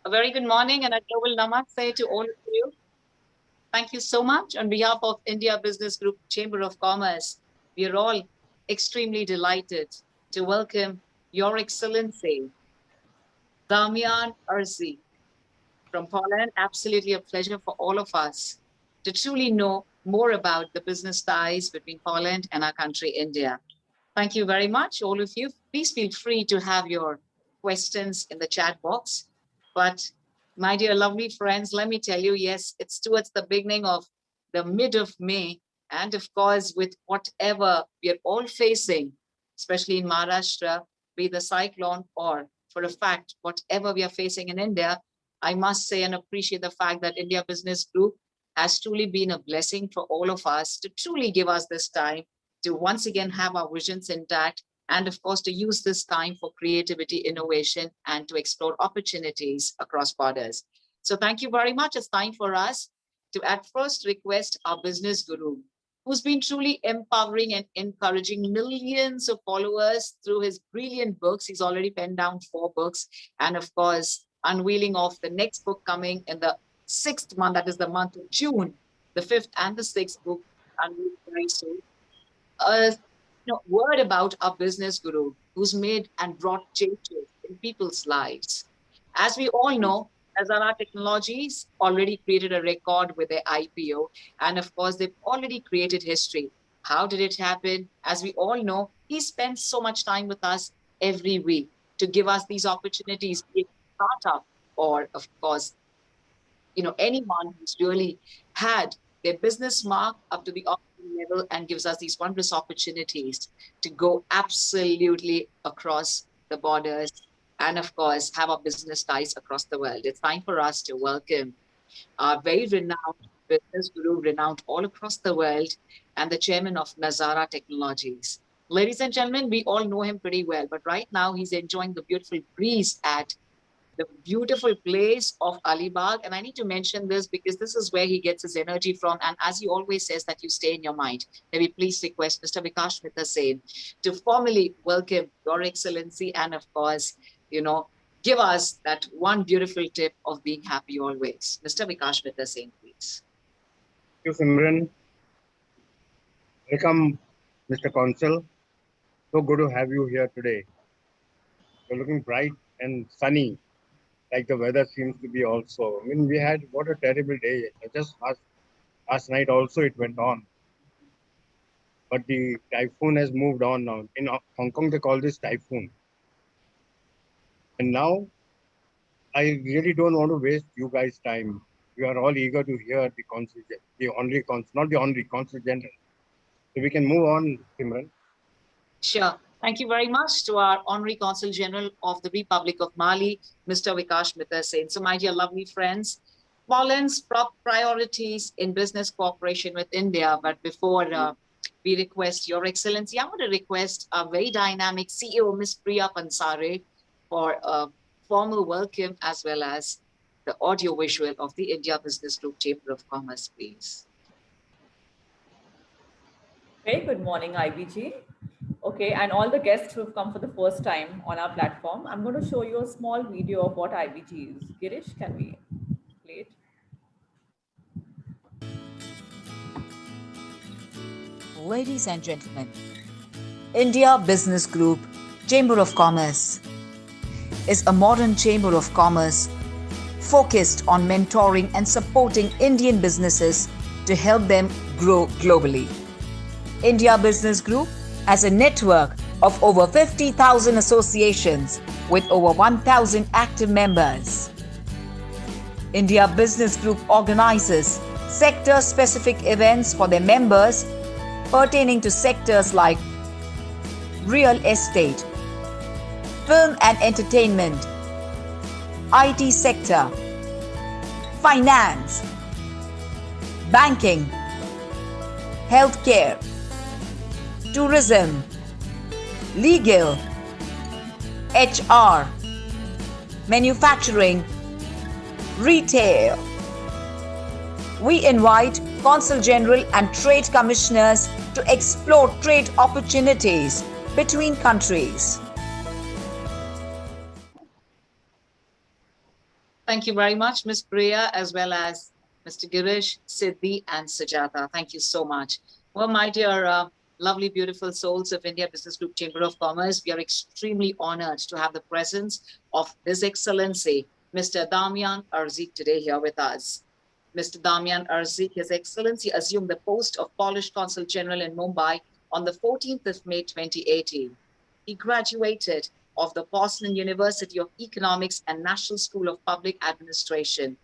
A very good morning and a global namaste to all of you. Thank you so much on behalf of India Business Group Chamber of Commerce. We are all extremely delighted to welcome Your Excellency, Damian Irzyk from Poland. Absolutely a pleasure for all of us to truly know more about the business ties between Poland and our country, India. Thank you very much, all of you. Please feel free to have your questions in the chat box. But my dear lovely friends, let me tell you, yes, it's towards the beginning of the mid of May. And of course, with whatever we are all facing, especially in Maharashtra, be the cyclone or for a fact, whatever we are facing in India, I must say and appreciate the fact that India Business Group has truly been a blessing for all of us to truly give us this time to once again have our visions intact, and of course, to use this time for creativity, innovation, and to explore opportunities across borders. So thank you very much. It's time for us to at first request our business guru, who's been truly empowering and encouraging millions of followers through his brilliant books. He's already penned down 4 books, and of course, unveiling of the next book coming in the 6th month, that is the month of June, the 5th and the 6th book, unveiled very soon. A word about our business guru who's made and brought changes in people's lives. As we all know, Nazara Technologies already created a record with their IPO, and of course, they've already created history. How did it happen? As we all know, he spends so much time with us every week to give us these opportunities, be it startup or, of course, anyone who's really had their business mark up to the optimal level and gives us these wondrous opportunities to go absolutely across the borders and, of course, have our business ties across the world. It's time for us to welcome our very renowned business guru, renowned all across the world, and the chairman of Nazara Technologies. Ladies and gentlemen, we all know him pretty well, but right now he's enjoying the beautiful breeze at the beautiful place of Alibag. And I need to mention this because this is where he gets his energy from. And as he always says, that you stay in your mind. May we please request Mr. Vikash Mitra Sen to formally welcome Your Excellency and, of course, give us that one beautiful tip of being happy always. Mr. Vikash Mitra Sen, please. Thank you, Simran. Welcome, Mr. Consul. So good to have you here today. You're looking bright and sunny, like the weather seems to be also. I mean, we had what a terrible day. Just last night also it went on. But the typhoon has moved on now. In Hong Kong, they call this typhoon. And now, I really don't want to waste you guys' time. You are all eager to hear the Consul, not the Honorary Consul General. So we can move on, Simran. Sure. Thank you very much to our Honorary Consul General of the Republic of Mali, Mr. Vikash Mitra Sen. So, my dear lovely friends, Poland's priorities in business cooperation with India. But before we request Your Excellency, I want to request a very dynamic CEO, Ms. Priya Pansare, for a formal welcome as well as the audio visual of the India Business Group Chamber of Commerce, please. Very good morning, IBG. Okay, and all the guests who have come for the first time on our platform, I'm going to show you a small video of what IBG is. Girish, can we play it? Ladies and gentlemen, India Business Group Chamber of Commerce is a modern chamber of commerce focused on mentoring and supporting Indian businesses to help them grow globally. India Business Group has a network of over 50,000 associations with over 1,000 active members. India Business Group organizes sector-specific events for their members pertaining to sectors like real estate, film and entertainment, IT sector, finance, banking, healthcare, tourism, legal, HR, manufacturing, retail. We invite Consul General and Trade Commissioners to explore trade opportunities between countries. Thank you very much, Ms. Priya, as well as Mr. Girish, Siddhi, and Sujata. Thank you so much. Well, my dear, lovely, beautiful souls of India Business Group Chamber of Commerce, we are extremely honored to have the presence of His Excellency, Mr. Damian Irzyk, today here with us. Mr. Damian Irzyk, His Excellency, assumed the post of Polish Consul General in Mumbai on the 14th of May 2018. He graduated of the Boston University of Economics and National School of Public Administration.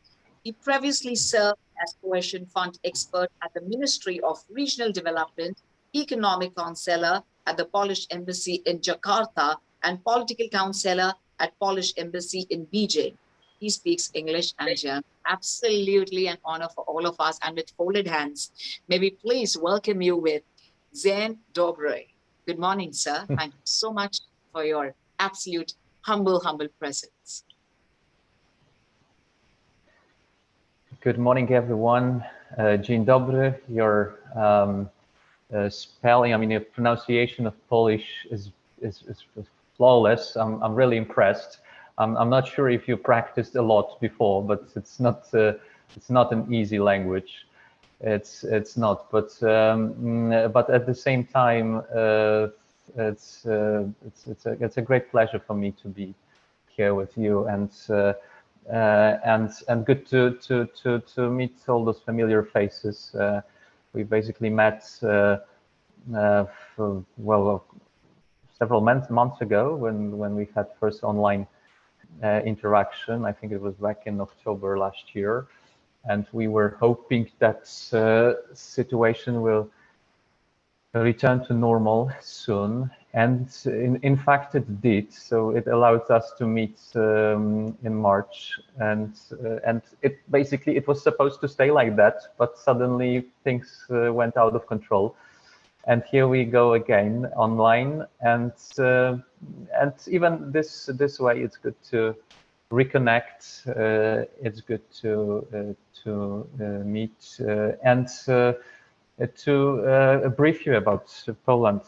He previously served as cohesion fund expert at the Ministry of Regional Development, economic counselor at the Polish Embassy in Jakarta, and political counselor at Polish Embassy in Beijing. He speaks English and German. Absolutely an honor for all of us. And with folded hands, may we please welcome you with Dzień dobry. Good morning, sir. Thank you so much for your absolute humble presence. Good morning, everyone. Dzień dobry. Your spelling, I mean, your pronunciation of Polish is flawless. I'm really impressed. I'm not sure if you practiced a lot before, but it's not an easy language. It's not, but at the same time, it's a great pleasure for me to be here with you, and good to meet all those familiar faces. We basically met well several months ago when we had first online interaction. I think it was back in October last year, and we were hoping that situation will return to normal soon, and in fact it did. So it allowed us to meet in March, and it was supposed to stay like that, but suddenly things went out of control, and here we go again online, and even this way it's good to reconnect. It's good to meet and to brief you about Poland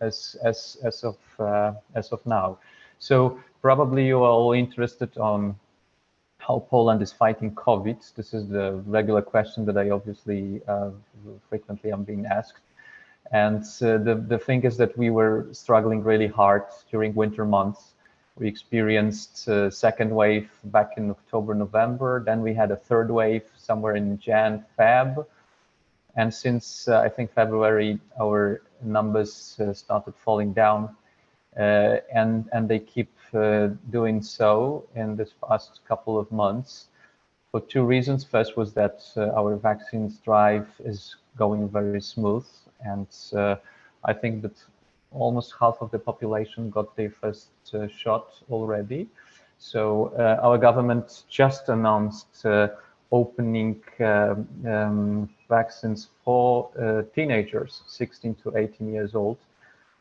as of now. So probably you are all interested on how Poland is fighting COVID. This is the regular question that I obviously frequently am being asked. And the thing is that we were struggling really hard during winter months. We experienced a second wave back in October, November. Then we had a third wave somewhere in Jan, Feb. And since I think February, our numbers started falling down, and they keep doing so in this past couple of months for two reasons. First was that our vaccines drive is going very smooth, and I think that almost half of the population got their first shot already. So our government just announced opening vaccines for teenagers, 16 to 18 years old.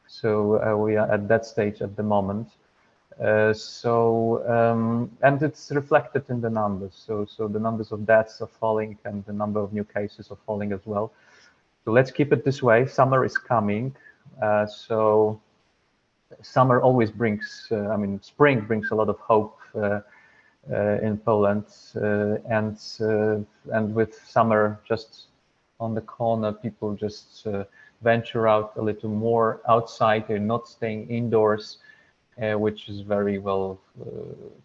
So we are at that stage at the moment. And it's reflected in the numbers. So the numbers of deaths are falling, and the number of new cases are falling as well. So let's keep it this way. Summer is coming. So summer always brings, spring brings a lot of hope in Poland, and with summer just on the corner, people just venture out a little more outside. They're not staying indoors, which is very well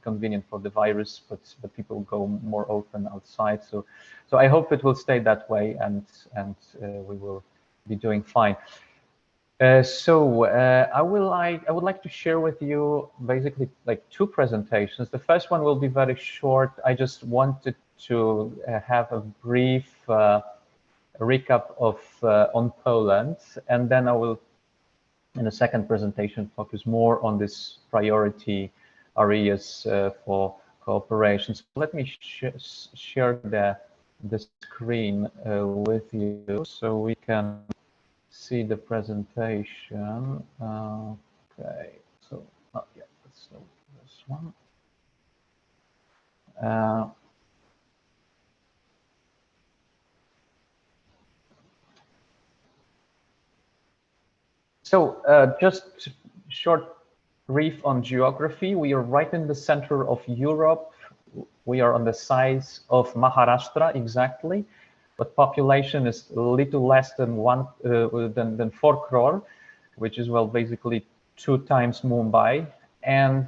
convenient for the virus, but people go more often outside. So I hope it will stay that way, and we will be doing fine. I would like to share with you basically like two presentations. The first one will be very short. I just wanted to have a brief recap of on Poland, and then I will, in the second presentation, focus more on this priority areas for cooperation. So let me share the screen with you so we can see the presentation. Okay, so not yet. Let's do this one. Just short brief on geography. We are right in the center of Europe. We are on the size of Maharashtra exactly, but population is a little less than 4 crore, which is, well, basically 2 times Mumbai. And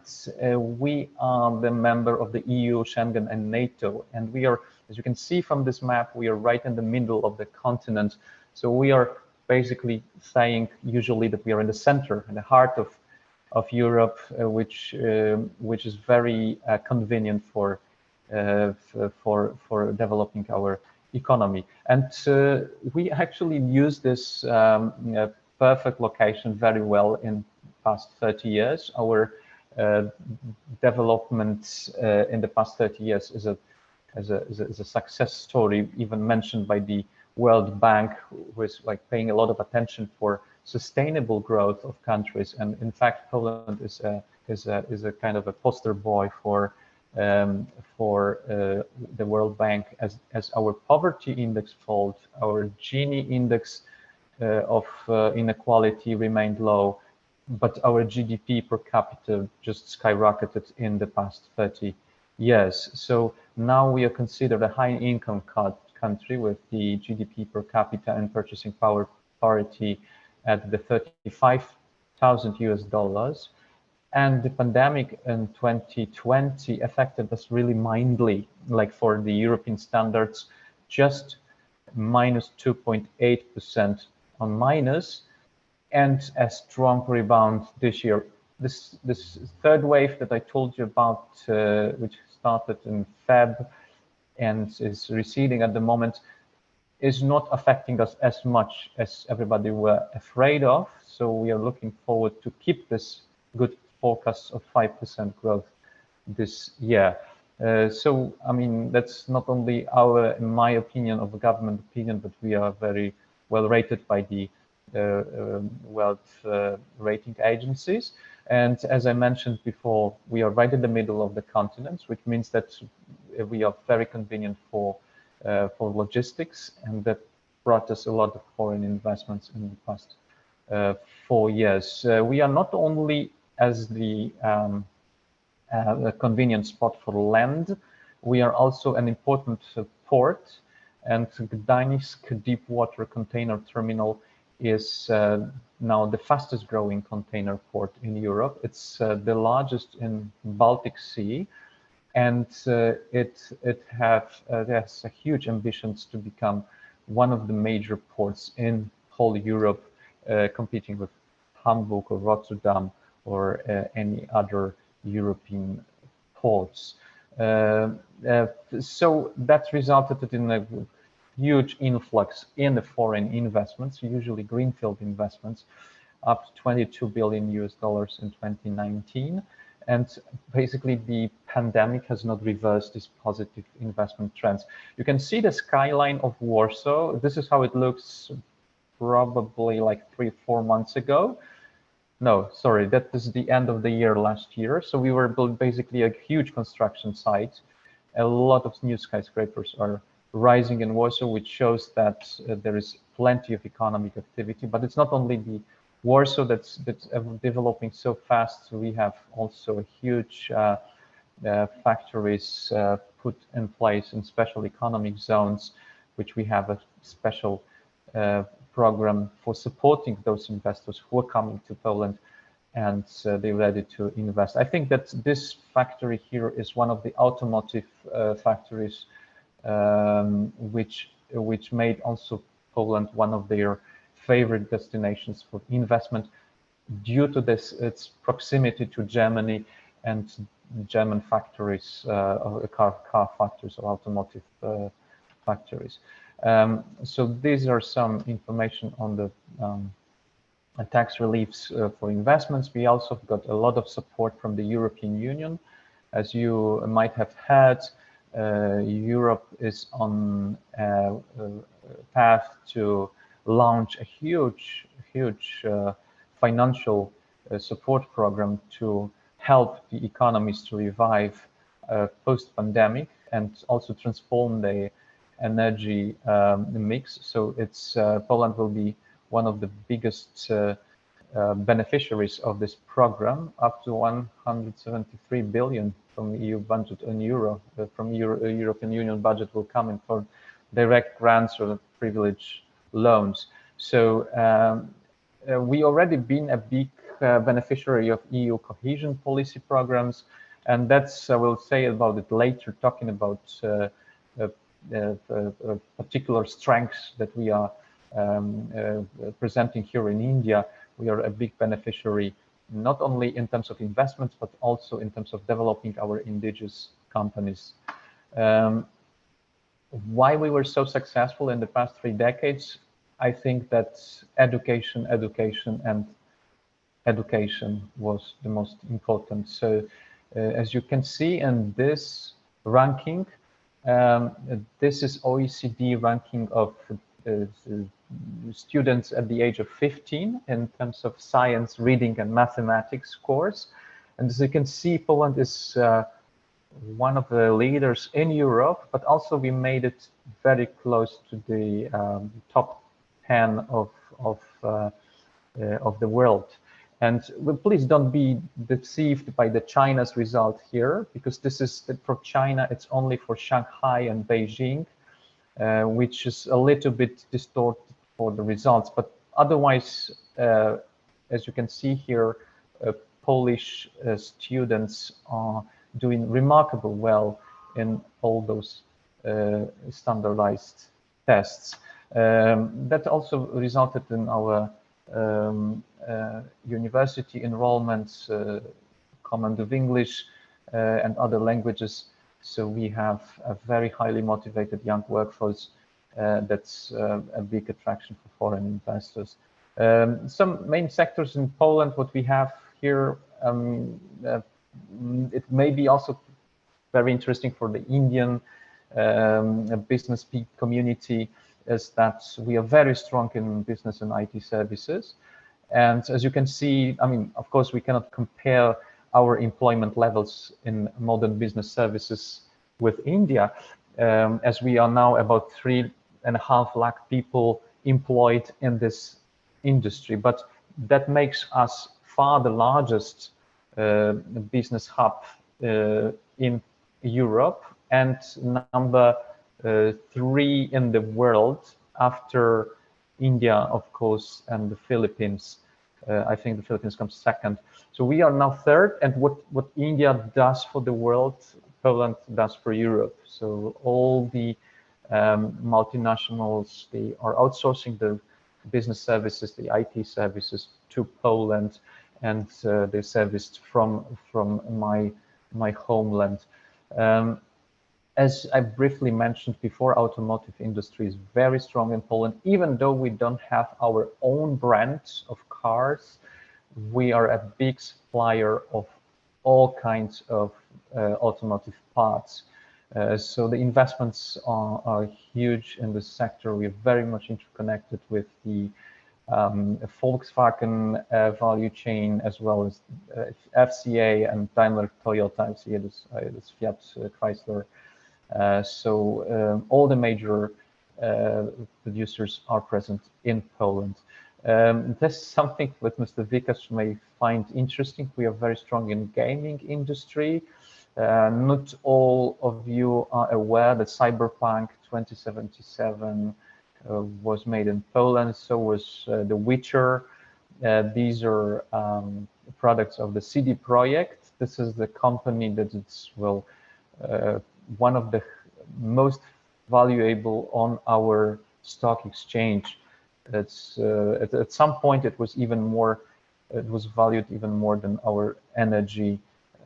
we are the member of the EU, Schengen, and NATO. And we are, as you can see from this map, we are right in the middle of the continent. So we are basically saying usually that we are in the center, in the heart of Europe, which is very convenient for developing our economy. And we actually use this perfect location very well in past 30 years. Our development in the past 30 years is a success story, even mentioned by the World Bank, who is like paying a lot of attention for sustainable growth of countries. And in fact, Poland is a kind of a poster boy for the World Bank, as our poverty index falls, our Gini index of inequality remained low, but our GDP per capita just skyrocketed in the past 30 years. So now we are considered a high income country with the GDP per capita and purchasing power parity at the 35,000 US dollars. And the pandemic in 2020 affected us really mildly, like for the European standards, just minus 2.8% on minus, and a strong rebound this year. This third wave that I told you about, which started in Feb and is receding at the moment, is not affecting us as much as everybody were afraid of. So we are looking forward to keep this good forecast of 5% growth this year. So, I mean, that's not only in my opinion, of a government opinion, but we are very well rated by the world rating agencies. And as I mentioned before, we are right in the middle of the continent, which means that we are very convenient for logistics, and that brought us a lot of foreign investments in the past 4 years. We are not only as the a convenient spot for land, we are also an important port, and Gdańsk deep water container terminal is now the fastest growing container port in Europe. It's the largest in Baltic Sea, and it has a huge ambitions to become one of the major ports in whole Europe, competing with Hamburg or Rotterdam or any other European ports. So that resulted in a huge influx in the foreign investments, usually greenfield investments, up to 22 billion US dollars in 2019. And basically the pandemic has not reversed these positive investment trends. You can see the skyline of Warsaw. This is how it looks probably like 3-4 months ago. No, sorry, that is the end of the year last year. So we were basically a huge construction site. A lot of new skyscrapers are rising in Warsaw, which shows that there is plenty of economic activity. But it's not only the Warsaw that's developing so fast. We have also a huge factories put in place in special economic zones, which we have a special program for supporting those investors who are coming to Poland, and they're ready to invest. I think that this factory here is one of the automotive factories which made also Poland one of their favorite destinations for investment due to its proximity to Germany and German factories, car factories or automotive factories. So these are some information on the tax reliefs for investments. We also got a lot of support from the European Union. As you might have heard, Europe is on a path to launch a huge financial support program to help the economies to revive post-pandemic and also transform the energy mix. So it's Poland will be one of the biggest beneficiaries of this program. Up to 173 billion from EU budget in euro, from European Union budget will come in for direct grants or privilege loans. So we already been a big beneficiary of EU cohesion policy programs, and that's, I will say about it later, talking about particular strengths that we are presenting here in India. We are a big beneficiary, not only in terms of investments, but also in terms of developing our indigenous companies. Why we were so successful in the past 3 decades? I think that education was the most important. So as you can see in this ranking, this is OECD ranking of students at the age of 15 in terms of science, reading and mathematics scores. And as you can see, Poland is one of the leaders in Europe, but also we made it very close to the top 10 of the world. And please don't be deceived by the China's result here, because this is for China, it's only for Shanghai and Beijing, which is a little bit distorted for the results. But otherwise, as you can see here, Polish students are doing remarkably well in all those standardized tests. That also resulted in our university enrollments, command of English and other languages. So we have a very highly motivated young workforce that's a big attraction for foreign investors. Some main sectors in Poland, what we have here, it may be also very interesting for the Indian business community, is that we are very strong in business and IT services. And as you can see, I mean, of course, we cannot compare our employment levels in modern business services with India, as we are now about 3.5 lakh people employed in this industry. But that makes us far the largest business hub in Europe and number 3 in the world after India, of course, and the Philippines. I think the Philippines comes second. So we are now third, and what India does for the world, Poland does for Europe. So all the multinationals, they are outsourcing the business services, the IT services to Poland, and they're serviced from my homeland. As I briefly mentioned before, automotive industry is very strong in Poland. Even though we don't have our own brands of cars, we are a big supplier of all kinds of automotive parts. So the investments are huge in this sector. We are very much interconnected with the Volkswagen value chain, as well as FCA and Daimler Toyota. FCA is Fiat Chrysler. So all the major producers are present in Poland. This is something that Mr. Vikas may find interesting. We are very strong in gaming industry. Not all of you are aware that Cyberpunk 2077 was made in Poland. So was The Witcher. These are products of the CD Projekt. This is the company that is, well, one of the most valuable on our stock exchange. It's at some point it was even more. It was valued even more than our energy,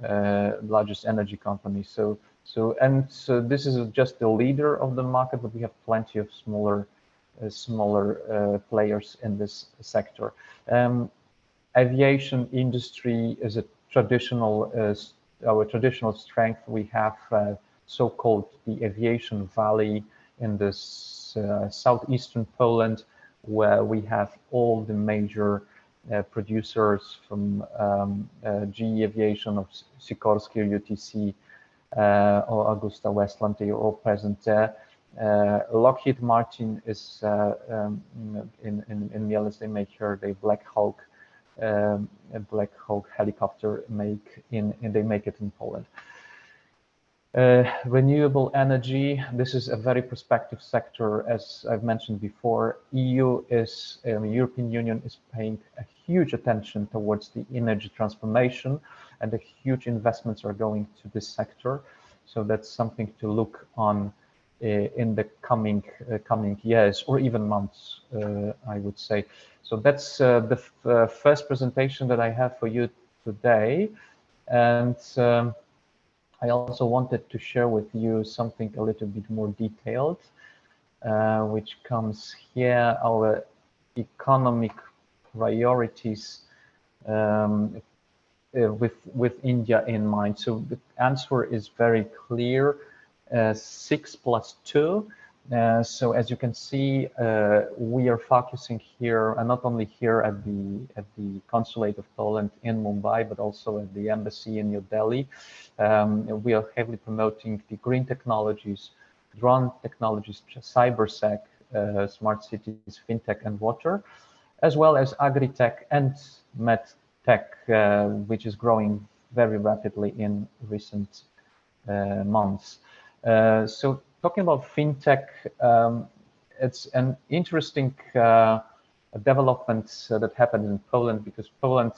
largest energy company. So this is just the leader of the market, but we have plenty of smaller players in this sector. Aviation industry is a traditional our traditional strength. We have so-called the aviation valley in this southeastern Poland, where we have all the major producers from GE Aviation of Sikorsky, UTC, or Augusta Westland. They are all present there. Lockheed Martin is in Mielec. They make here the Black Hawk a Black Hawk helicopter they make it in Poland. Renewable energy, this is a very prospective sector, as I've mentioned before. European Union is paying a huge attention towards the energy transformation, and the huge investments are going to this sector. So that's something to look on in the coming years or even months, I would say. So that's the first presentation that I have for you today. And I also wanted to share with you something a little bit more detailed, which comes here, our economic priorities with India in mind. So the answer is very clear, 6+2. So as you can see, we are focusing here, and not only here at the Consulate of Poland in Mumbai, but also at the embassy in New Delhi. We are heavily promoting the green technologies, drone technologies, cybersec, smart cities, fintech, and water, as well as agri-tech and medtech, which is growing very rapidly in recent months. So talking about fintech, it's an interesting development that happened in Poland, because Poland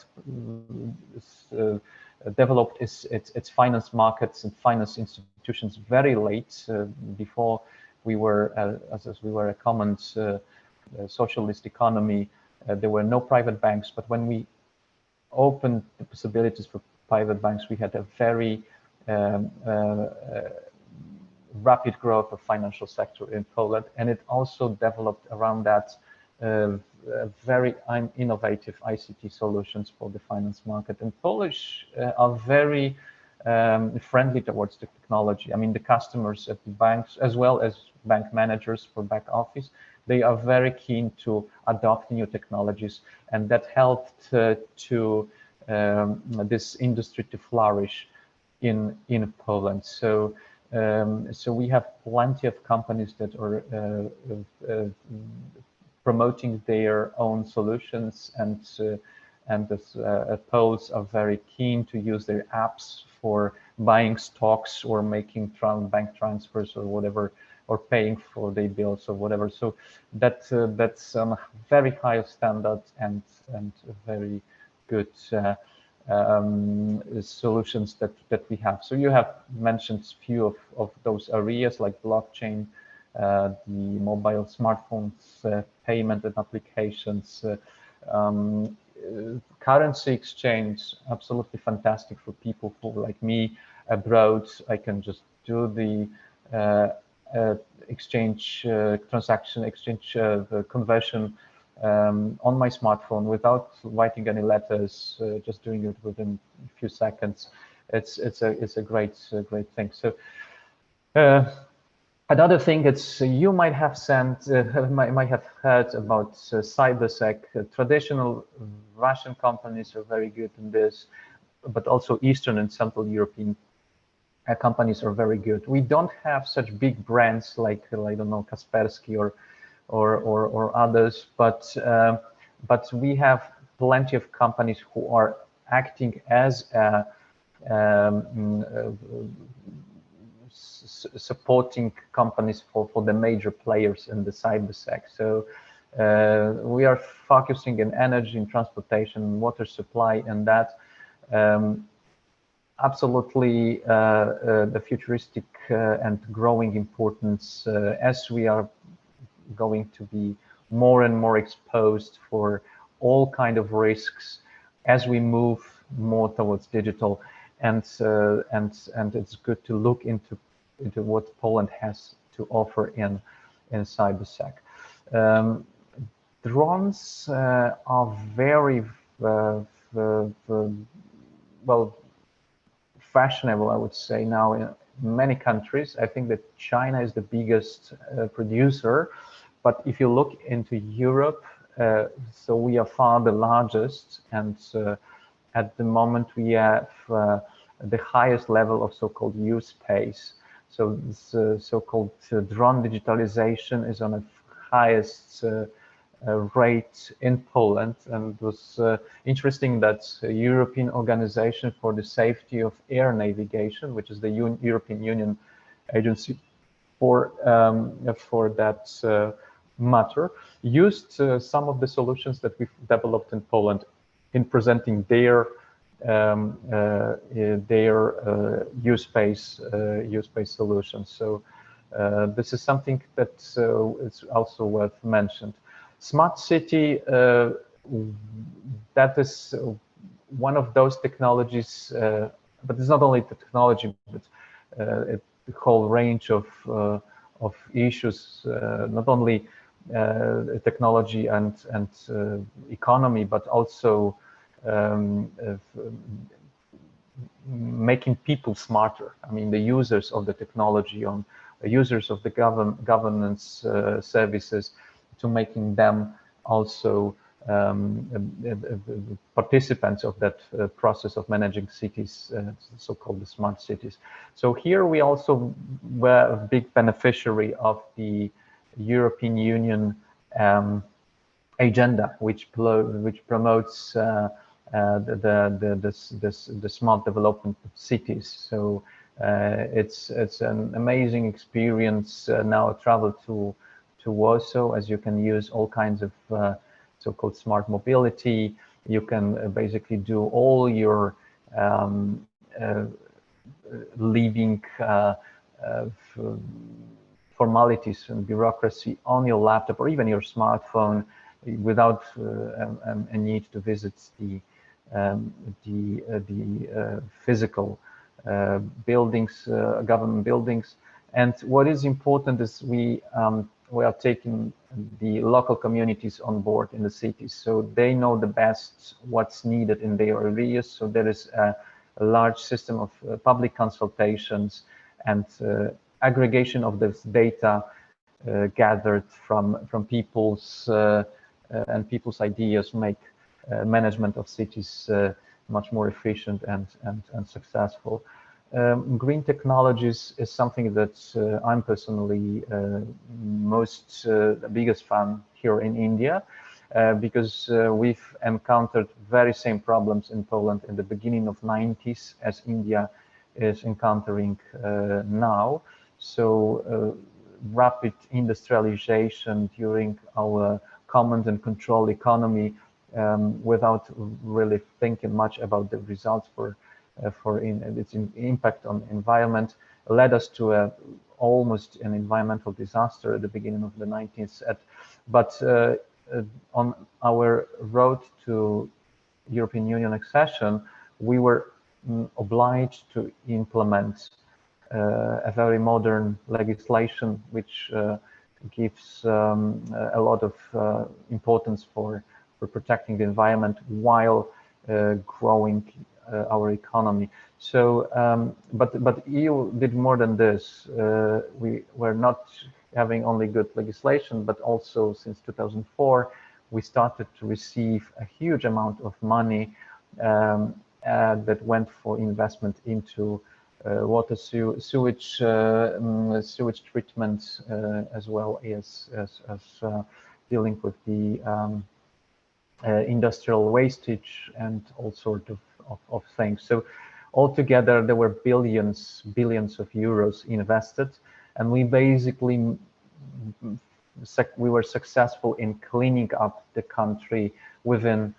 developed its finance markets and finance institutions very late. Before we were, as we were a common socialist economy, there were no private banks. But when we opened the possibilities for private banks, we had a very rapid growth of financial sector in Poland, and it also developed around that very innovative ICT solutions for the finance market. And Polish are very friendly towards the technology. I mean, the customers at the banks, as well as bank managers for back office, they are very keen to adopt new technologies, and that helped to this industry to flourish in Poland. So we have plenty of companies that are promoting their own solutions, and the Poles are very keen to use their apps for buying stocks or making bank transfers or whatever, or paying for their bills or whatever. So that's very high standard and very good solutions that we have. So you have mentioned a few of those areas, like blockchain, the mobile smartphones, payment and applications, currency exchange, absolutely fantastic for people who, like me, abroad. I can just do the exchange conversion on my smartphone without writing any letters, just doing it within a few seconds. It's a great thing. So another thing that's you might have might have heard about cybersec. Traditional Russian companies are very good in this, but also Eastern and Central European companies are very good. We don't have such big brands like, I don't know, Kaspersky or others, but we have plenty of companies who are acting as supporting companies for the major players in the cybersec. So we are focusing in energy, in transportation, water supply, and that absolutely the futuristic and growing importance as we are going to be more and more exposed for all kind of risks as we move more towards digital, and it's good to look into what Poland has to offer in cybersec. Drones are very well fashionable, I would say, now in many countries. I think that China is the biggest producer, but if you look into Europe, so we are far the largest, and at the moment we have the highest level of so-called use pace. So this so-called drone digitalization is on the highest rate in Poland, and it was interesting that a European Organization for the Safety of Air Navigation, which is the European Union agency for that matter, used some of the solutions that we've developed in Poland in presenting their use-based solutions. So this is something that is also worth mentioned. Smart city, that is one of those technologies, but it's not only the technology, but the whole range of issues, not only technology and economy, but also making people smarter. I mean, the users of the technology, users of the governance services, to making them also participants of that process of managing cities, so-called the smart cities. So here we also were a big beneficiary of the European Union agenda, which promotes the smart development of cities. So it's an amazing experience now. Travel to Warsaw, as you can use all kinds of so-called smart mobility. You can basically do all your leaving formalities and bureaucracy on your laptop or even your smartphone without a need to visit the physical buildings, government buildings. And what is important is we are taking the local communities on board in the cities, so they know the best what's needed in their areas. So there is a large system of public consultations and aggregation of this data gathered from people's and people's ideas make management of cities much more efficient and successful. Green technologies is something that I'm personally the biggest fan here in India, because we've encountered very same problems in Poland in the beginning of 90s as India is encountering now. So rapid industrialization during our command and control economy, without really thinking much about the results for its impact on environment, led us to almost an environmental disaster at the beginning of the 90s. But on our road to European Union accession, we were obliged to implement a very modern legislation, which gives a lot of importance for protecting the environment while growing our economy. So, but EU did more than this. We were not having only good legislation, but also since 2004, we started to receive a huge amount of money that went for investment into water sewage treatment, as well as dealing with the industrial wastage and all sorts of things. So altogether, there were billions of euros invested, and we basically were successful in cleaning up the country within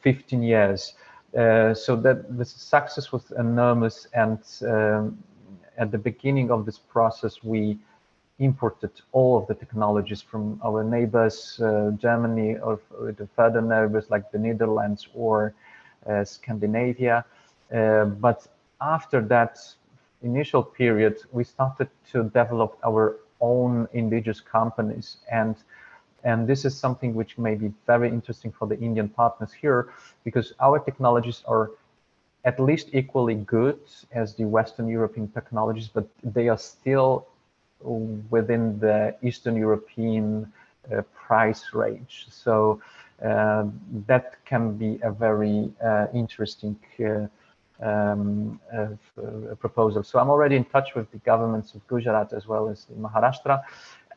15 years. So that the success was enormous, and at the beginning of this process, we imported all of the technologies from our neighbors, Germany, or the further neighbors like the Netherlands or Scandinavia. But after that initial period, we started to develop our own indigenous companies, and this is something which may be very interesting for the Indian partners here, because our technologies are at least equally good as the Western European technologies, but they are still within the Eastern European price range. So that can be a very interesting proposal. So I'm already in touch with the governments of Gujarat as well as Maharashtra,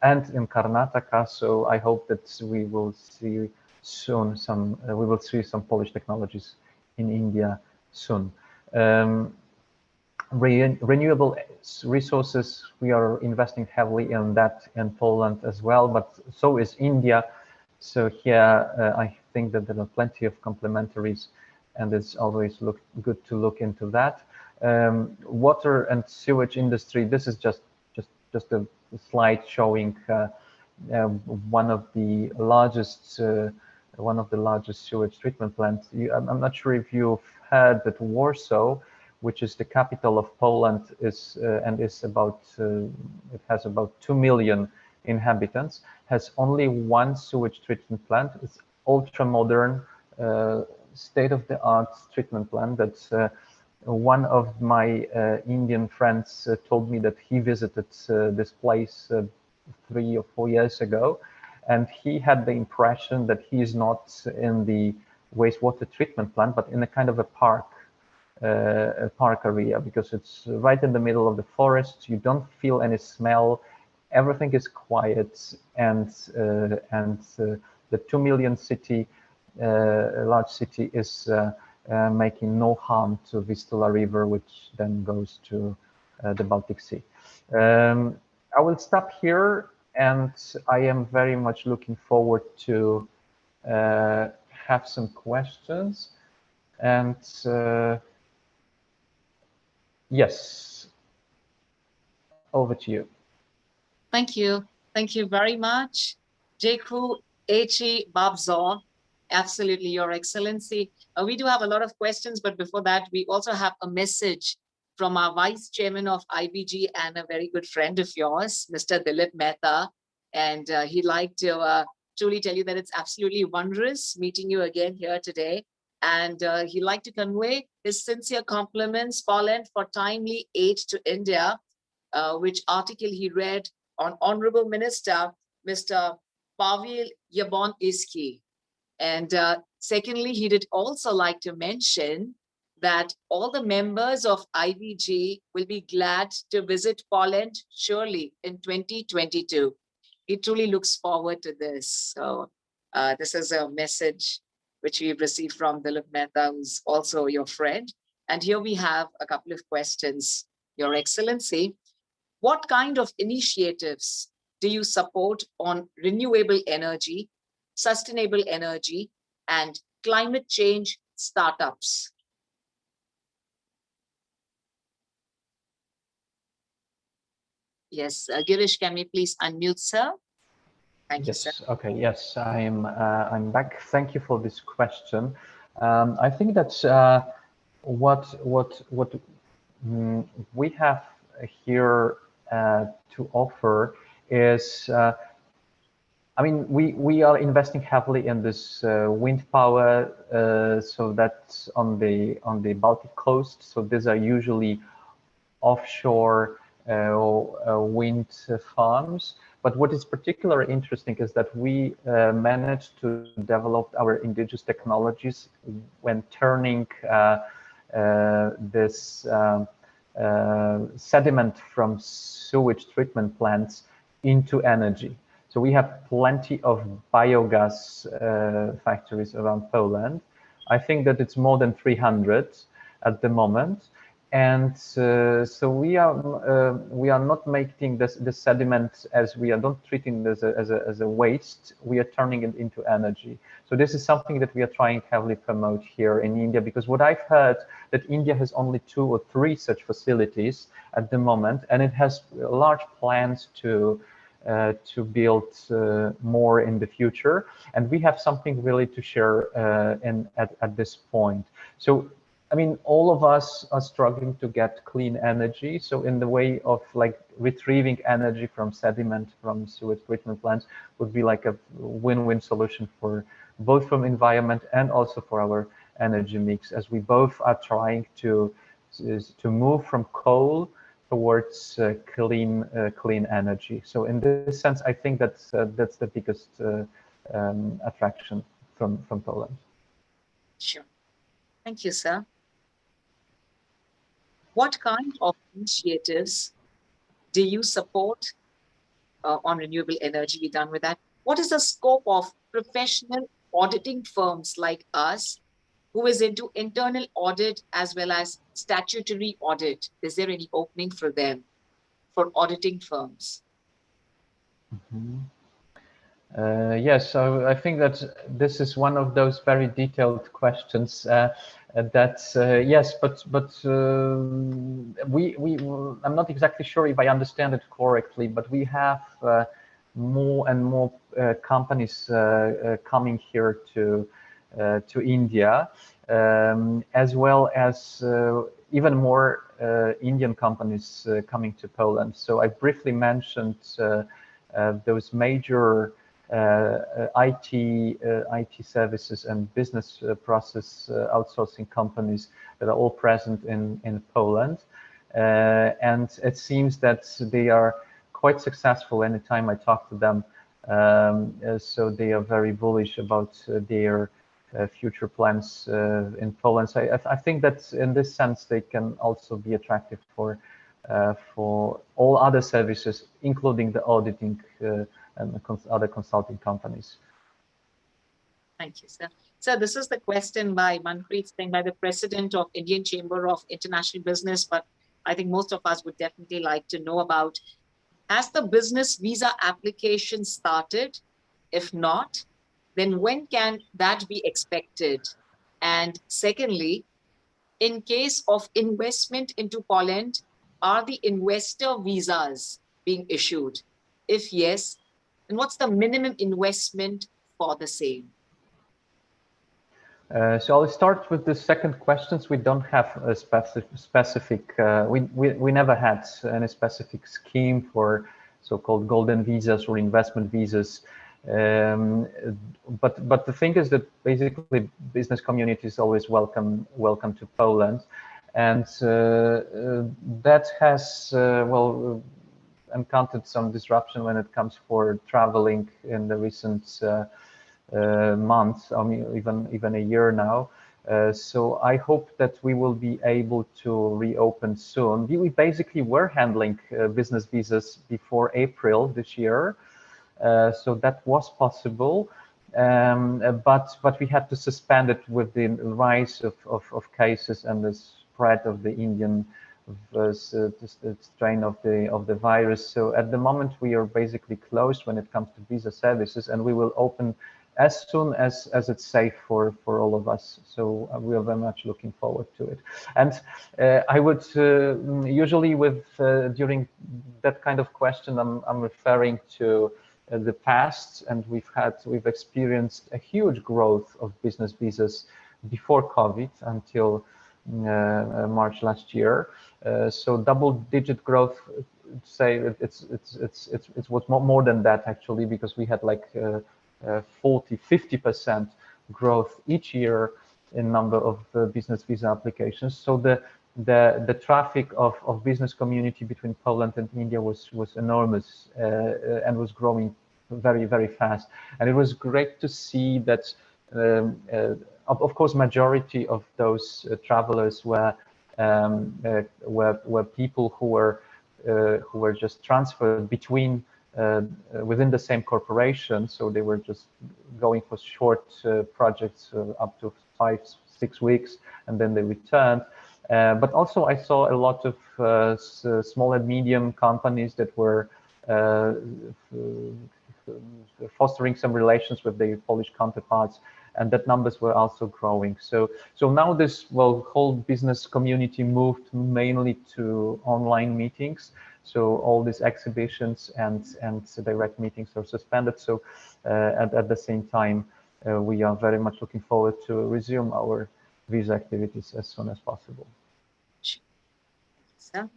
and in Karnataka. So I hope that we will see soon some Polish technologies in India soon. Renewable resources, we are investing heavily in that in Poland as well, but so is India. So here I think that there are plenty of complementaries, and it's always good to look into that. Water and sewage industry, this is just a slide showing one of the largest sewage treatment plants. I'm not sure if you've heard that Warsaw, which is the capital of Poland, it has about 2 million inhabitants, has only one sewage treatment plant. It's ultra modern, state-of-the-art treatment plant. That's one of my Indian friends told me that he visited this place 3 or 4 years ago, and he had the impression that he is not in the wastewater treatment plant, but in a kind of a park area, because it's right in the middle of the forest. You don't feel any smell. Everything is quiet, and the 2 million city, large city, is making no harm to Vistula River, which then goes to the Baltic Sea. I will stop here, and I am very much looking forward to have some questions. And yes, over to you. Thank you. Thank you very much. Jeku Echi Babzor, absolutely, Your Excellency. We do have a lot of questions, but before that, we also have a message from our Vice Chairman of IBG and a very good friend of yours, Mr. Dilip Mehta. And he'd like to truly tell you that it's absolutely wondrous meeting you again here today. And he'd like to convey his sincere compliments, Poland, for timely aid to India, which article he read on Honorable Minister, Mr. Pavel Yabon-Iski. And secondly, he did also like to mention that all the members of IBG will be glad to visit Poland surely in 2022. He truly looks forward to this. So this is a message which we've received from Dilip Mehta, who's also your friend. And here we have a couple of questions. Your Excellency, what kind of initiatives do you support on renewable energy, sustainable energy, and climate change startups? Yes, Girish, can we please unmute, sir? Thank you, sir. Okay, yes, I'm back. Thank you for this question. I think that what we have here to offer is, I mean, we are investing heavily in this wind power, so that's on the Baltic coast. So these are usually offshore wind farms. But what is particularly interesting is that we managed to develop our indigenous technologies when turning this sediment from sewage treatment plants into energy. So we have plenty of biogas factories around Poland. I think that it's more than 300 at the moment. And so we are not making this sediment as we are not treating this as a waste. We are turning it into energy. So this is something that we are trying to heavily promote here in India, because what I've heard that India has only 2 or 3 such facilities at the moment, and it has large plans to build more in the future. And we have something really to share at this point. So I mean, all of us are struggling to get clean energy. So in the way of like retrieving energy from sediment from sewage treatment plants would be like a win-win solution for both from environment and also for our energy mix, as we both are trying to move from coal towards clean energy. So in this sense, I think that's the biggest attraction from Poland. Sure. Thank you, sir. What kind of initiatives do you support on renewable energy be done with that? What is the scope of professional auditing firms like us who is into internal audit as well as statutory audit? Is there any opening for them, for auditing firms? Yes, so I think that this is one of those very detailed questions yes, but I'm not exactly sure if I understand it correctly, but we have more and more companies coming here to India, as well as even more Indian companies coming to Poland. So I briefly mentioned those major IT services and business process outsourcing companies that are all present in Poland. And it seems that they are quite successful anytime I talk to them. So they are very bullish about their future plans in Poland. So I think that in this sense, they can also be attractive for all other services, including the auditing and other consulting companies. Thank you, sir. So this is the question by Manpreet Singh, by the president of Indian Chamber of International Business, but I think most of us would definitely like to know about, has the business visa application started? If not, then when can that be expected? And secondly, in case of investment into Poland, are the investor visas being issued? If yes, then what's the minimum investment for the same? So I'll start with the second questions. We don't have a specific we never had any specific scheme for so-called golden visas or investment visas. But the thing is that basically business community is always welcome to Poland, and that has encountered some disruption when it comes for traveling in the recent months, I mean even a year now. So I hope that we will be able to reopen soon. We basically were handling business visas before April this year. So that was possible, but we had to suspend it with the rise of cases and the spread of the Indian strain of the virus. So at the moment we are basically closed when it comes to visa services, and we will open as soon as it's safe for all of us. So we are very much looking forward to it. And I would usually during that kind of question, I'm referring to the past, and we've experienced a huge growth of business visas before COVID until March last year. So double-digit growth. Say it was more than that actually, because we had like 40-50% growth each year in number of business visa applications. So the traffic of business community between Poland and India was enormous and was growing very, very fast. And it was great to see that, of course, majority of those travelers were people who were just transferred between within the same corporation. So they were just going for short projects up to 5-6 weeks, and then they returned. But also I saw a lot of small and medium companies that were fostering some relations with their Polish counterparts, and that numbers were also growing. So now this whole business community moved mainly to online meetings. So all these exhibitions and direct meetings are suspended. So at the same time, we are very much looking forward to resume our visa activities as soon as possible. So,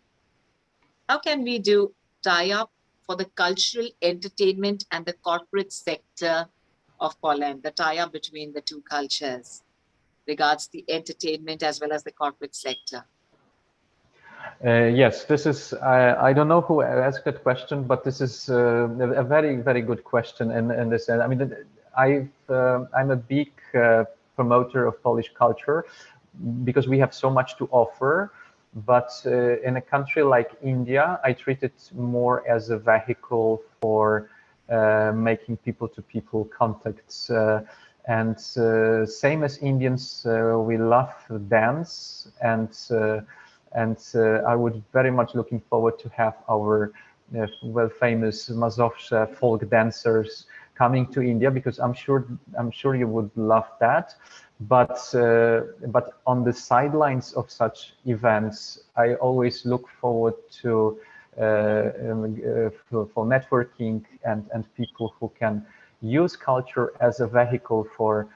how can we do tie-up for the cultural, entertainment, and the corporate sector of Poland, the tie-up between the two cultures regards the entertainment as well as the corporate sector? Yes, this is, I don't know who asked that question, but this is a very, very good question. In this, I mean, I'm a big promoter of Polish culture because we have so much to offer. But in a country like India, I treat it more as a vehicle for making people-to-people contacts. And same as Indians, we love dance, and I would very much looking forward to have our well famous Mazovsha folk dancers coming to India, because I'm sure you would love that. But on the sidelines of such events, I always look forward to for networking and people who can use culture as a vehicle for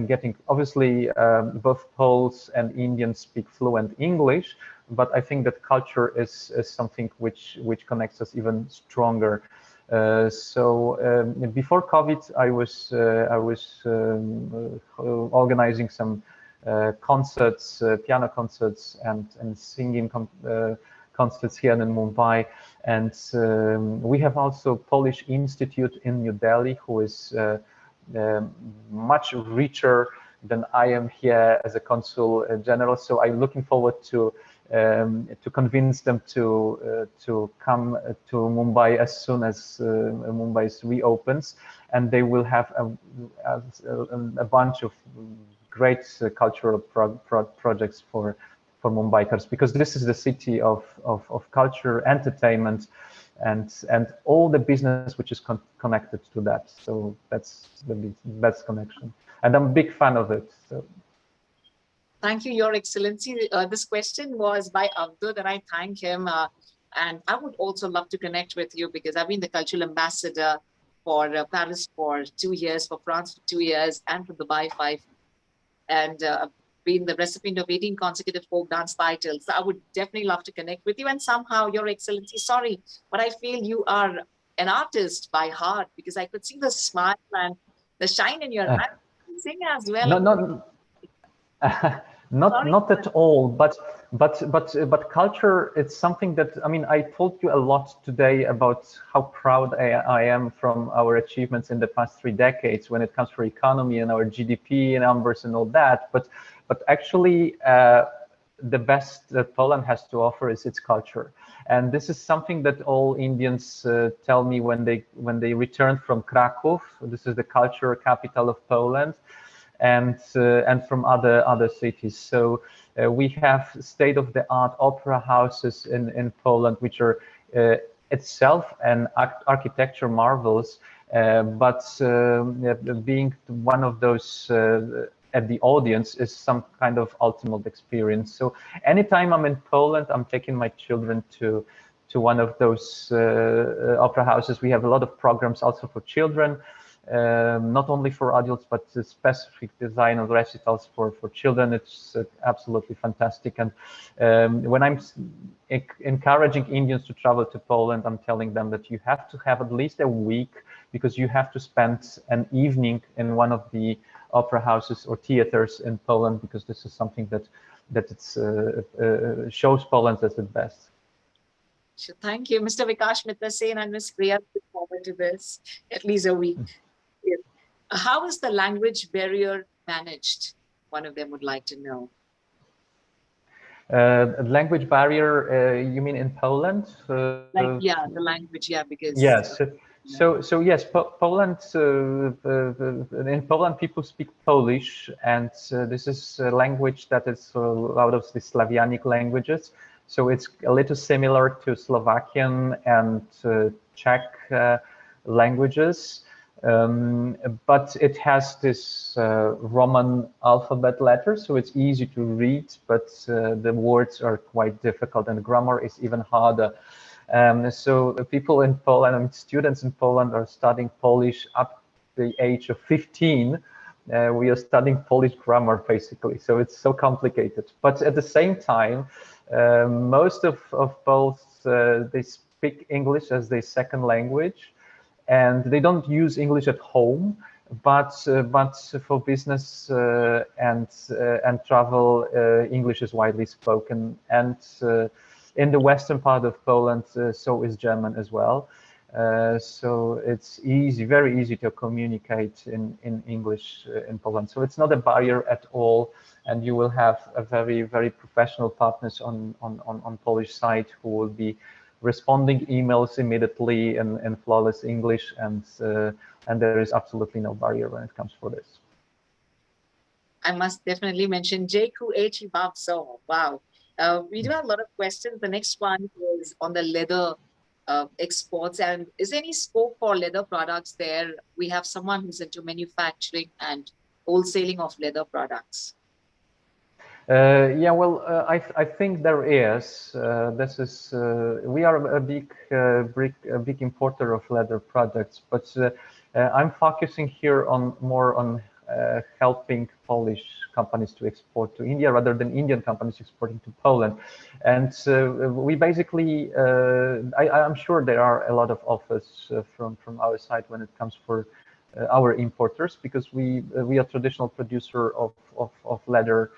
getting, obviously both Poles and Indians speak fluent English, but I think that culture is something which connects us even stronger. So before COVID, I was organizing some concerts, piano concerts, and singing concerts here in Mumbai, and we have also Polish Institute in New Delhi, who is much richer than I am here as a Consul General. So I'm looking forward to convince them to come to Mumbai as soon as Mumbai reopens, and they will have a bunch of great cultural projects for Mumbaikars, because this is the city of culture, entertainment, and all the business which is connected to that. So that's the best connection, and I'm a big fan of it. So. Thank you, Your Excellency. This question was by Abdul, and I thank him. And I would also love to connect with you, because I've been the cultural ambassador for Paris for 2 years, for France for 2 years, and for Dubai 5, and been the recipient of 18 consecutive folk dance titles. So I would definitely love to connect with you. And somehow, Your Excellency, sorry, but I feel you are an artist by heart, because I could see the smile and the shine in your eyes. You sing as well. Not at all, but culture, it's something that, I mean, I told you a lot today about how proud I am from our achievements in the past 3 decades when it comes to economy and our GDP numbers and all that, but actually the best that Poland has to offer is its culture. And this is something that all Indians tell me when they return from Kraków. This is the culture capital of Poland, and from other cities. So we have state-of-the-art opera houses in Poland, which are itself an architecture marvels, but being one of those at the audience is some kind of ultimate experience. So anytime I'm in Poland, I'm taking my children to one of those opera houses. We have a lot of programs also for children. Not only for adults, but specific design of recitals for children. It's absolutely fantastic. And when I'm encouraging Indians to travel to Poland, I'm telling them that you have to have at least a week, because you have to spend an evening in one of the opera houses or theaters in Poland, because this is something that shows Poland as the best. Thank you, Mr. Vikash Mitrasen and Ms. Priya. Look forward to this, at least a week. How is the language barrier managed? One of them would like to know. Language barrier, you mean in Poland? Yeah, the language, yeah, because... Yes. So yes, Poland, in Poland people speak Polish, and this is a language that is out of the Slavic languages. So it's a little similar to Slovakian and Czech languages. But it has this Roman alphabet letters, so it's easy to read, but the words are quite difficult, and the grammar is even harder. So people in Poland and students in Poland are studying Polish up to the age of 15. We are studying Polish grammar, basically, so it's so complicated. But at the same time, most of Poles, they speak English as their second language, and they don't use English at home, but for business and travel, English is widely spoken. And in the western part of Poland, so is German as well. So it's easy, very easy to communicate in English in Poland. So it's not a barrier at all, and you will have a very professional partners on Polish side who will be responding emails immediately in flawless English, and there is absolutely no barrier when it comes for this. I must definitely mention JQH Babso. Wow. We do have a lot of questions. The next one is on the leather exports. And is there any scope for leather products there? We have someone who's into manufacturing and wholesaling of leather products. Yeah, well, I think there is. This is we are a big importer of leather products, but I'm focusing here on more on helping Polish companies to export to India rather than Indian companies exporting to Poland. And we basically, I'm sure there are a lot of offers from our side when it comes for our importers, because we are traditional producer of leather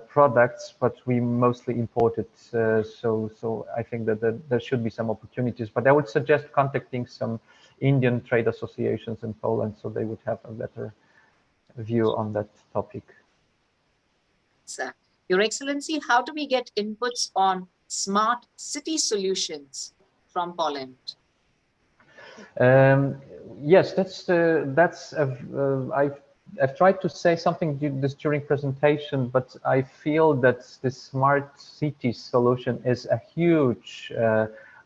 products, but we mostly import it. So I think that there should be some opportunities, but I would suggest contacting some Indian trade associations in Poland, so they would have a better view on that topic. Your Excellency, how do we get inputs on smart city solutions from Poland? Yes, I've tried to say something during presentation, but I feel that the smart city solution is a huge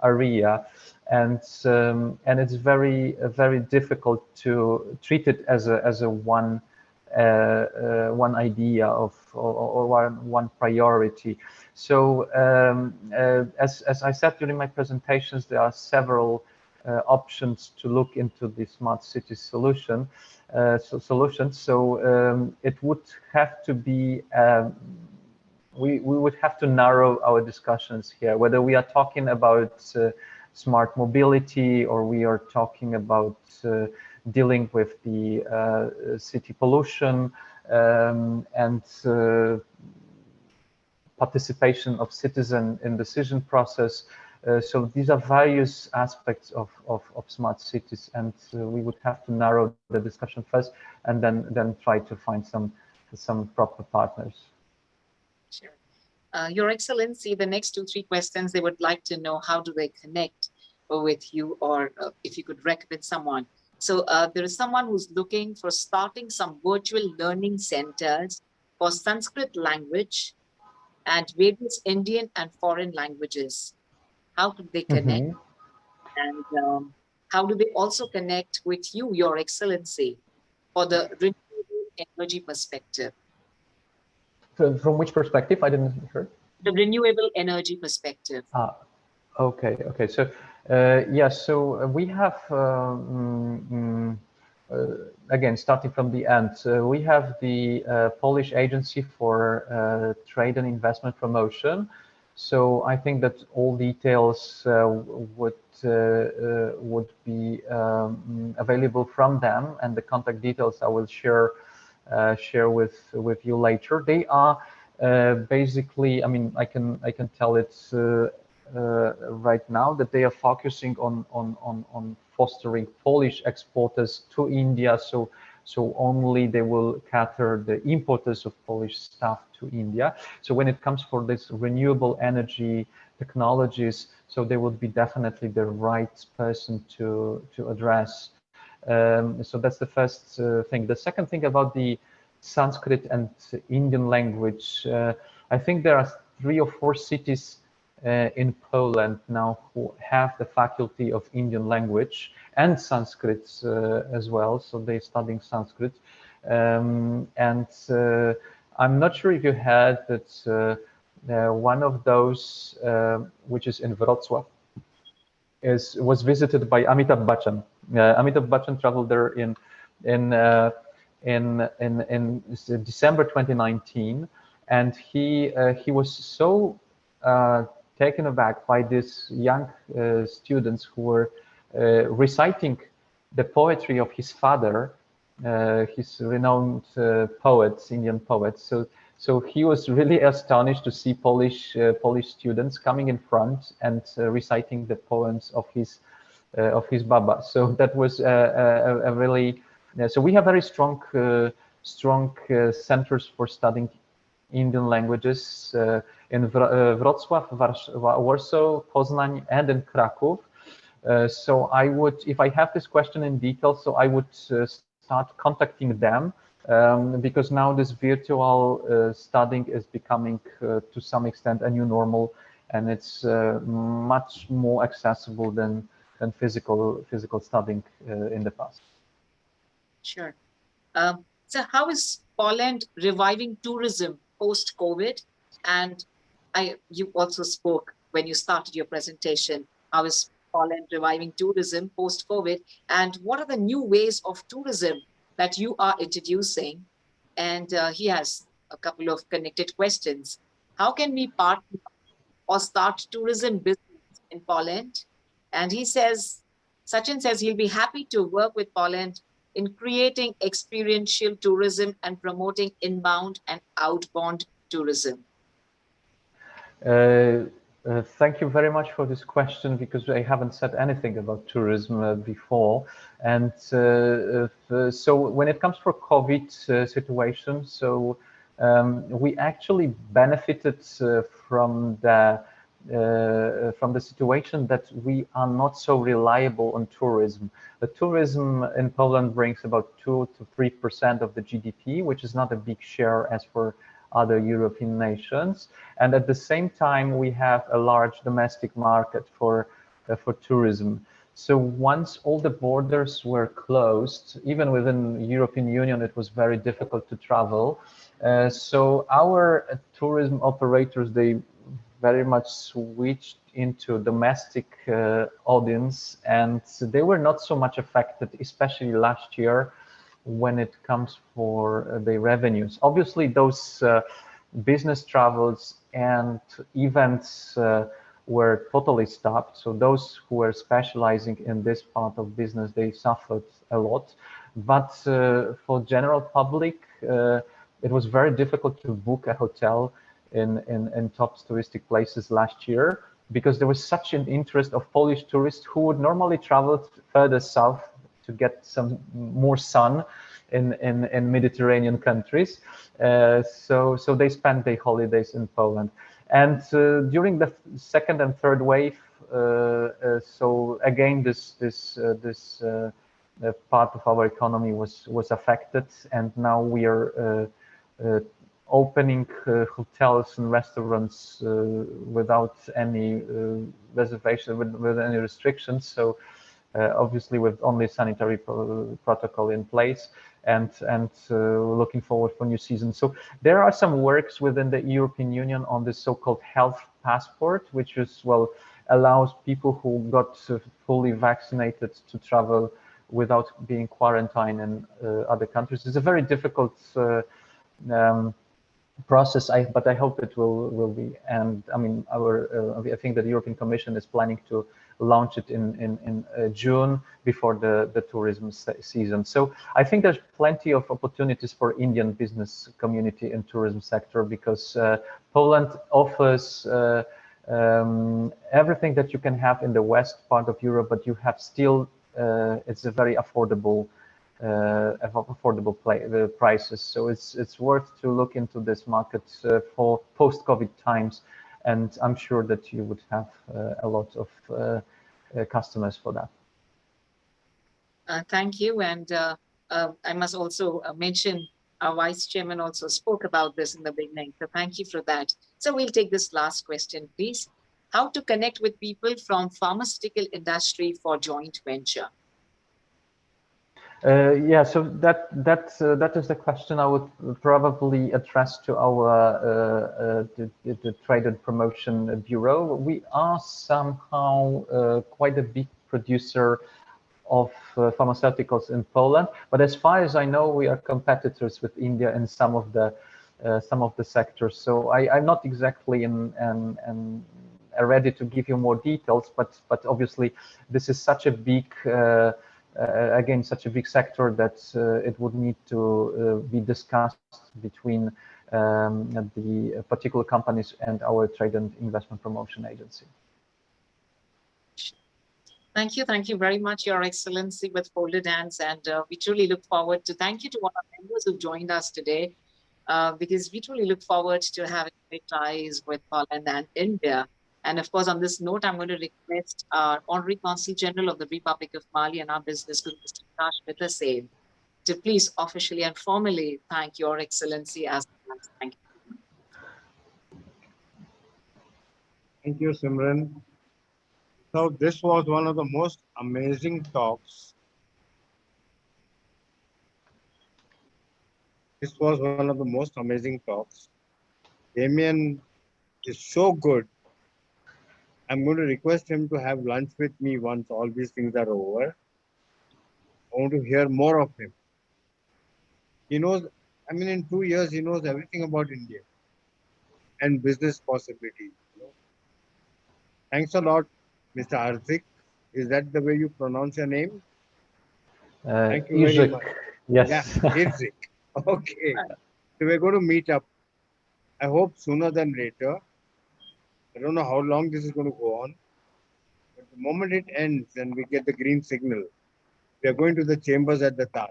area, and it's very difficult to treat it as a one idea or one priority. So as I said during my presentations, there are several options to look into the smart city solution. So it would have to be, we would have to narrow our discussions here, whether we are talking about smart mobility or we are talking about dealing with the city pollution and participation of citizens in decision process. So these are various aspects of smart cities, and we would have to narrow the discussion first, and then try to find some proper partners. Sure. Your Excellency, the next 2-3 questions, they would like to know how do they connect with you, or if you could recommend someone. So there is someone who's looking for starting some virtual learning centers for Sanskrit language and various Indian and foreign languages. How could they connect? And how do they also connect with you, Your Excellency, for the renewable energy perspective? From which perspective? I didn't hear. The renewable energy perspective. Okay. So yeah, so we have again, starting from the end, we have the Polish Agency for Trade and Investment Promotion. So I think that all details would be available from them, and the contact details I will share with you later. They are basically, I mean, I can tell it right now that they are focusing on fostering Polish exporters to India. So only they will cater the importers of Polish stuff to India. So when it comes for this renewable energy technologies, so they would be definitely the right person to address. So that's the first thing. The second thing about the Sanskrit and Indian language, I think there are 3 or 4 cities in Poland now who have the faculty of Indian language and Sanskrit as well, so they're studying Sanskrit. And I'm not sure if you heard that one of those, which is in Wrocław, was visited by Amitabh Bachchan. Amitabh Bachchan traveled there in December 2019, and he was so taken aback by these young students who were reciting the poetry of his father, his renowned poets, Indian poets. So he was really astonished to see Polish students coming in front and reciting the poems of his of his baba. So that was a really so we have very strong centers for studying Indian languages in Wrocław, Warsaw, Poznań, and in Kraków. So I would, if I have this question in detail, so I would start contacting them because now this virtual studying is becoming to some extent a new normal, and it's much more accessible than physical studying in the past. Sure. So how is Poland reviving tourism post-COVID? And you also spoke when you started your presentation, how is Poland reviving tourism post-COVID? And what are the new ways of tourism that you are introducing? And he has a couple of connected questions. How can we partner or start tourism business in Poland? And he says, Sachin says he'll be happy to work with Poland in creating experiential tourism and promoting inbound and outbound tourism. Thank you very much for this question, because I haven't said anything about tourism before. And so when it comes for COVID situation, so we actually benefited from the situation that we are not so reliable on tourism. The tourism in Poland brings about 2 to 3% of the GDP, which is not a big share as for other European nations. And at the same time, we have a large domestic market for tourism. So once all the borders were closed, even within the European Union, it was very difficult to travel. So our tourism operators, they very much switched into domestic audience, and they were not so much affected, especially last year, when it comes for the revenues. Obviously, those business travels and events were totally stopped. So those who were specializing in this part of business, they suffered a lot. But for general public, it was very difficult to book a hotel in top touristic places last year, because there was such an interest of Polish tourists who would normally travel further south to get some more sun in Mediterranean countries. So they spent their holidays in Poland. And during the second and third wave, so again, this part of our economy was affected, and now we are opening hotels and restaurants without any reservation, with any restrictions. So obviously with only sanitary protocol in place, and looking forward for new season. So there are some works within the European Union on this so-called health passport, which is, well, allows people who got fully vaccinated to travel without being quarantined in other countries. It's a very difficult process, but I hope it will be. And I mean, I think that the European Commission is planning to launch it in June, before the tourism season. So I think there's plenty of opportunities for Indian business community in tourism sector, because Poland offers everything that you can have in the west part of Europe, but you have still it's a very affordable prices. So it's worth to look into this market for post-COVID times, and I'm sure that you would have a lot of customers for that. Thank you. And I must also mention our Vice Chairman also spoke about this in the beginning. So thank you for that. So we'll take this last question, please. How to connect with people from pharmaceutical industry for joint venture? Yeah, so that is the question I would probably address to our the Trade and Promotion Bureau. We are somehow quite a big producer of pharmaceuticals in Poland, but as far as I know, we are competitors with India in some of the sectors. So I'm not exactly ready to give you more details, but obviously this is such a big again, such a big sector that it would need to be discussed between the particular companies and our Trade and Investment Promotion Agency. Thank you very much, Your Excellency, with folded hands. And we truly look forward to thank you to all our members who joined us today, because we truly look forward to having great ties with Poland and India. And of course, on this note, I'm going to request our Honorary Consul General of the Republic of Mali and our business group, Mr. Tash Mitasev, to please officially and formally thank Your Excellency as well. Thank you. Thank you, Simran. So this was one of the most amazing talks. This was one of the most amazing talks. Damian is so good. I'm going to request him to have lunch with me once all these things are over. I want to hear more of him. He knows, I mean, in 2 years, he knows everything about India and business possibilities. Thanks a lot, Mr. Irzyk. Is that the way you pronounce your name? Thank you very Irzyk. much. Yes. Yeah, Irzyk. Okay. So we're going to meet up, I hope sooner than later. I don't know how long this is going to go on. But the moment it ends and we get the green signal, we are going to the chambers at the Taj.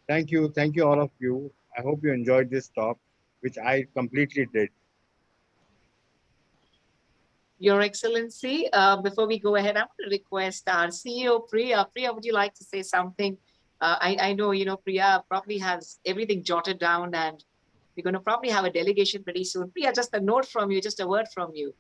Thank you all of you. I hope you enjoyed this talk, which I completely did. Your Excellency, before we go ahead, I want to request our CEO, Priya. Priya, would you like to say something? I know, Priya probably has everything jotted down, and we're going to probably have a delegation pretty soon. Priya, just a note from you, just a word from you.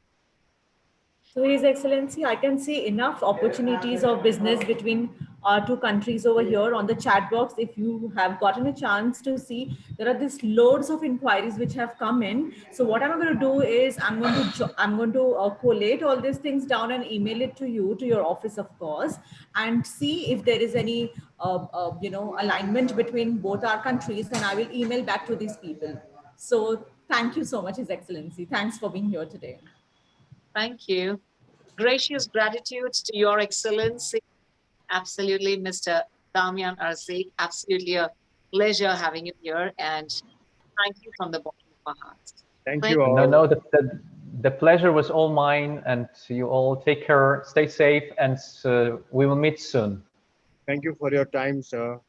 So, His Excellency, I can see enough opportunities of business between our two countries over here on the chat box. If you have gotten a chance to see, there are these loads of inquiries which have come in. So, what I'm going to do is I'm going to collate all these things down and email it to you, to your office, of course, and see if there is any alignment between both our countries. And I will email back to these people. So, thank you so much, His Excellency. Thanks for being here today. Thank you. Gracious gratitude to Your Excellency. Absolutely, Mr. Damian Irzyk. Absolutely a pleasure having you here, and thank you from the bottom of our hearts. Thank you all. No, the pleasure was all mine, and you all take care, stay safe, and we will meet soon. Thank you for your time, sir.